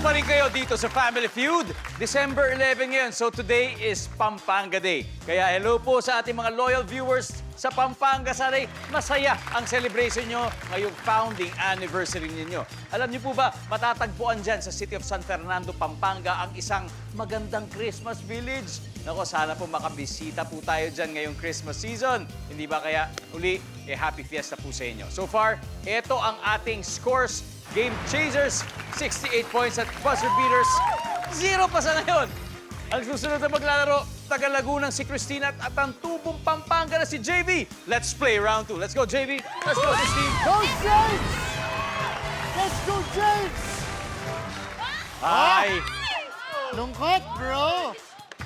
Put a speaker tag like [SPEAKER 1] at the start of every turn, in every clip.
[SPEAKER 1] pa rin kayo dito sa Family Feud. December 11 ngayon, so today is Pampanga Day. Kaya hello po sa ating mga loyal viewers sa Pampanga. Sana'y masaya ang celebration nyo ngayong founding anniversary ninyo. Alam niyo po ba, matatagpuan dyan sa City of San Fernando, Pampanga, ang isang magandang Christmas village. Nako, sana po makabisita po tayo dyan ngayong Christmas season. Hindi ba kaya uli, happy fiesta po sa inyo. So far, ito ang ating scores. Game Chasers, 68 points at Buzzer Beaters, 0 pa sa ngayon. Ang susunod na maglalaro, taga Lagunang si Christine at ang tubong Pampanga na si JV. Let's play round 2. Let's go, JV. Let's go, Christine.
[SPEAKER 2] Go, James! Let's go, James!
[SPEAKER 1] Hi!
[SPEAKER 2] Lungkot, bro!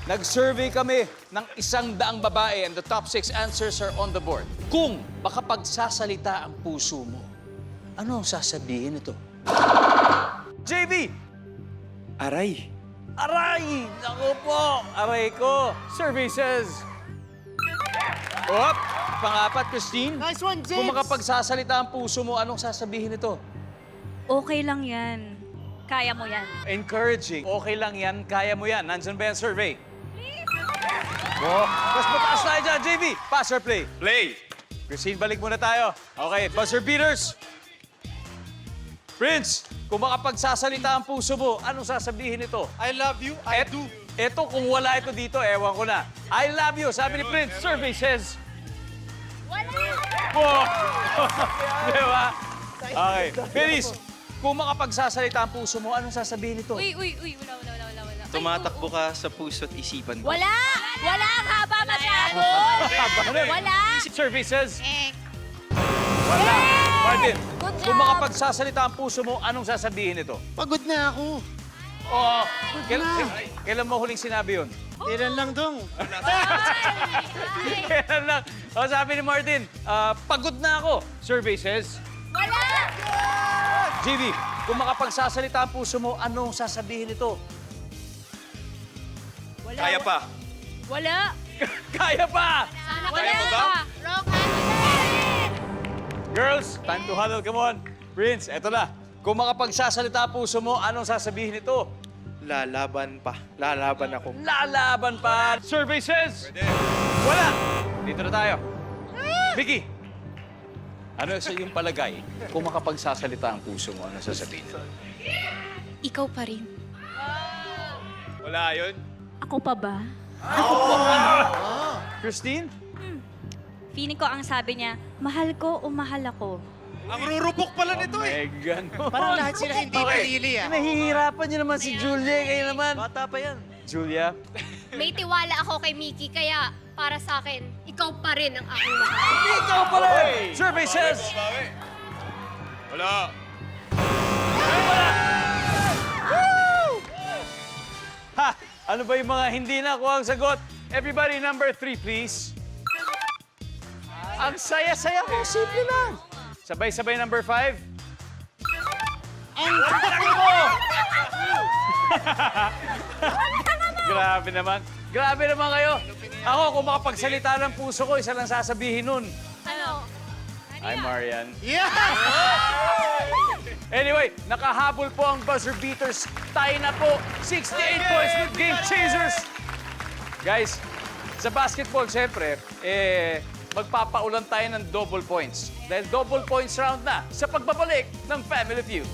[SPEAKER 1] Nag-survey kami ng 100 babae and the top 6 answers are on the board. Kung makapagsasalita ang puso mo, ano ang sasabihin ito? JV!
[SPEAKER 3] Aray.
[SPEAKER 1] Aray! Naku po! Aray ko! Survey says... Op! Pangapat, Christine.
[SPEAKER 2] Nice one, James!
[SPEAKER 1] Kung makapagsasalita ang puso mo, anong sasabihin ito?
[SPEAKER 4] Okay lang yan. Kaya mo yan.
[SPEAKER 1] Encouraging. Okay lang yan, kaya mo yan. Nandyan ba yung survey? Oh, mas mataas tayo dyan, JV. Pass or play?
[SPEAKER 3] Play.
[SPEAKER 1] Christine, balik muna tayo. Okay, buzzer beaters. Prince, kung makapagsasalita ang puso mo, anong sasabihin ito?
[SPEAKER 2] I love you, I do.
[SPEAKER 1] Ito, kung wala ito dito, ewan ko na. I love you, sabi ni Prince. Survey says...
[SPEAKER 4] Wala!
[SPEAKER 1] Oh! Di ba? Okay. Feliz, kung makapagsasalita ang puso mo, anong sasabihin ito?
[SPEAKER 4] Uy. Wala.
[SPEAKER 3] Tumatakbo ka sa puso't isipan ko.
[SPEAKER 4] Wala! Wala! Ang haba masyado! Wala!
[SPEAKER 1] Survey says...
[SPEAKER 4] Eh.
[SPEAKER 1] Wala. Martin,
[SPEAKER 4] Good
[SPEAKER 1] kung
[SPEAKER 4] job.
[SPEAKER 1] makapagsasalita ang puso mo, anong sasabihin ito?
[SPEAKER 2] Pagod na ako.
[SPEAKER 1] Oh, kailan mo huling sinabi yun?
[SPEAKER 2] Kailan lang dong.
[SPEAKER 1] Kailan lang? O, sabi ni Martin, pagod na ako. Survey says...
[SPEAKER 4] Wala!
[SPEAKER 1] JV, kung makapagsasalita ang puso mo, anong sasabihin ito?
[SPEAKER 4] Wala.
[SPEAKER 3] Kaya pa.
[SPEAKER 4] Wala!
[SPEAKER 1] Kaya pa!
[SPEAKER 4] Sana
[SPEAKER 3] Kaya mo ba?
[SPEAKER 4] Wrong answer!
[SPEAKER 1] Girls, time to huddle. Come on. Prince, eto na. Kung makapagsasalita ang puso mo, anong sasabihin ito?
[SPEAKER 3] Lalaban pa. Lalaban ako.
[SPEAKER 1] Lalaban pa. Survey says... Wala! Dito na tayo. Vicky, ano sa iyong palagay? Kung makapagsasalita ang puso mo, ano sasabihin ito?
[SPEAKER 4] Ikaw pa rin.
[SPEAKER 3] Wala yun.
[SPEAKER 4] Ako pa ba?
[SPEAKER 1] Christine?
[SPEAKER 4] Feeling ko ang sabi niya, mahal ko o mahal ako.
[SPEAKER 3] Ang rurupok pala nito eh.
[SPEAKER 1] Ganon.
[SPEAKER 2] Parang lahat sila hindi pinili, ah.
[SPEAKER 1] Nahihirapan niyo naman si Julia. Kayo naman.
[SPEAKER 3] Bata pa yan.
[SPEAKER 1] Julia?
[SPEAKER 5] May tiwala ako kay Mickey, kaya para sa akin, ikaw pa rin ang aking mahal.
[SPEAKER 1] Ikaw pala! Survey says...
[SPEAKER 3] Wala.
[SPEAKER 1] Ha! Ano ba yung mga hindi nakuha ang sagot? Everybody, number 3, please. Ang saya-saya mo. Simple lang. Sabay-sabay, number 5.
[SPEAKER 2] Ang
[SPEAKER 1] Grabe naman. Grabe naman kayo. Ako, kung makapagsalita ng puso ko, isa lang sasabihin nun.
[SPEAKER 4] Ano?
[SPEAKER 1] Hi, Marian.
[SPEAKER 2] Yeah!
[SPEAKER 1] Anyway, nakahabol po ang buzzer beaters. Tayo na po. 68 points with Game Chasers. Guys, sa basketball, siyempre, magpapaulan tayo ng double points. Dahil double points round na sa pagbabalik ng Family Feud.